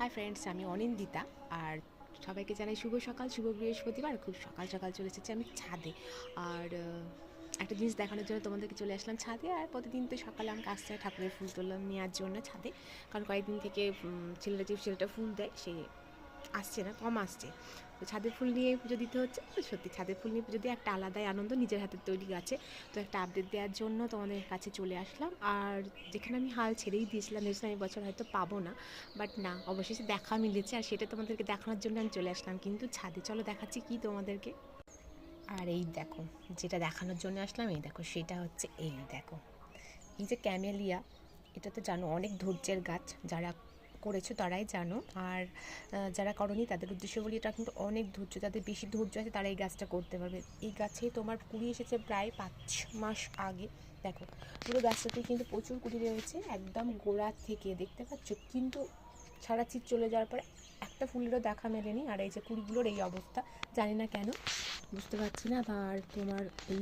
Hi friends, আমি অনিন্দিতা। আর সবাইকে জানাই শুভ সকাল, শুভ বৃহস্পতিবার। খুব সকাল সকাল চলে এসেছি আমি ছাদে। আর একটা জিনিস দেখানোর জন্য তোমাদেরকে চলে আসলাম ছাদে। আর প্রতিদিন তো সকালে আমাকে আসতে হয় ঠাকুরের ফুল তোলা নেওয়ার জন্য ছাদে, কারণ কয়েকদিন থেকে ছেলেটা ফুল দেয়, সে আসছে না, কম আসছে। তো ছাদের ফুল নিয়ে পুজো দিতে হচ্ছে। তো সত্যি ছাদের ফুল নিয়ে পুজো দিয়ে একটা আলাদাই আনন্দ, নিজের হাতের তৈরি গাছে। তো একটা আপডেট দেওয়ার জন্য তোমাদের কাছে চলে আসলাম। আর যেখানে আমি হাল ছেড়েই দিয়েছিলাম, ভেবেছিলাম এই বছর হয়তো পাবো না, বাট না, অবশেষে দেখা মিলেছে। আর সেটা তোমাদেরকে দেখানোর জন্য আমি চলে আসলাম কিন্তু ছাদে। চলো দেখাচ্ছি কি তোমাদেরকে। আর এই দেখো, যেটা দেখানোর জন্য আসলাম, এই দেখো, সেটা হচ্ছে এই দেখো, এই যে ক্যামেলিয়া। এটা তো জানো অনেক ধৈর্যের গাছ, যারা করেছো তারাই জানো। আর যারা করনি তাদের উদ্দেশ্যে বলি, এটা কিন্তু অনেক ধৈর্য, যাদের বেশি ধৈর্য আছে তারা এই গাছটা করতে পারবে। এই গাছে তোমার কুড়ি এসেছে প্রায় 5 মাস আগে। দেখো, পুরো গাছটাতে কিন্তু প্রচুর কুড়ি রয়েছে, একদম গোড়া থেকে দেখতে পাচ্ছ। কিন্তু সারা চিত চলে যাওয়ার পরে একটা ফুলেরও দেখা মেলেনি। আর এই যে কুড়িগুলোর এই অবস্থা, জানি না কেন, বুঝতে পারছি না। আর তোমার এই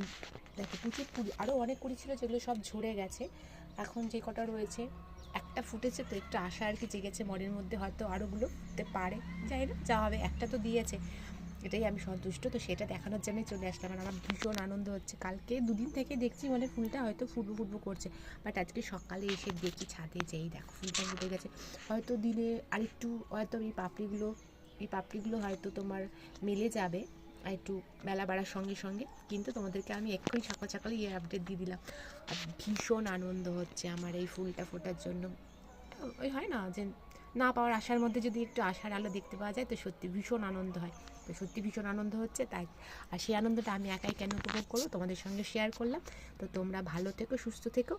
দেখো, প্রচুর কুড়ি, আরও অনেক কুড়ি ছিল যেগুলো সব ঝরে গেছে। এখন যে কটা রয়েছে, একটা ফুটেছে, তো একটু আশা আর কি জেগেছে মনের মধ্যে, হয়তো আরোগুলো ফুটতে পারে, যাই না, যা হবে, একটা তো দিয়েছে, এটাই আমি সন্তুষ্ট। তো সেটা দেখানোর জন্যই চলে আসলাম। আর আমার ভীষণ আনন্দ হচ্ছে, কালকে দুদিন থেকে দেখছি মানে ফুলটা হয়তো ফুটবো করছে, বাট আজকে সকালে এসে দেখি ছাদে যেই দেখো ফুলটা ফুটে গেছে। হয়তো দিলে আরেকটু, হয়তো এই পাপড়িগুলো হয়তো তোমার মেলে যাবে আর একটু বেলা বাড়ার সঙ্গে সঙ্গে। কিন্তু তোমাদেরকে আমি এক্ষুনি সকাল সকালে এই আপডেট দিয়ে দিলাম। আর ভীষণ আনন্দ হচ্ছে আমার এই ফুলটা ফোটার জন্য। ওই হয় না যে, না পাওয়ার আশার মধ্যে যদি একটু আশার আলো দেখতে পাওয়া যায়, তো সত্যি ভীষণ আনন্দ হয়। তো সত্যি ভীষণ আনন্দ হচ্ছে তাই। আর সেই আনন্দটা আমি একাই কেন উপভোগ করবো, তোমাদের সঙ্গে শেয়ার করলাম। তো তোমরা ভালো থেকো, সুস্থ থেকো।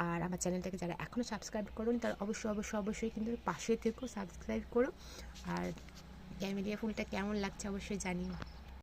আর আমার চ্যানেলটাকে যারা এখনও সাবস্ক্রাইব করোনি, তারা অবশ্যই কিন্তু পাশে থেকো, সাবস্ক্রাইব করো। আর ক্যামেলিয়া ফুলটা কেমন লাগছে অবশ্যই জানিও।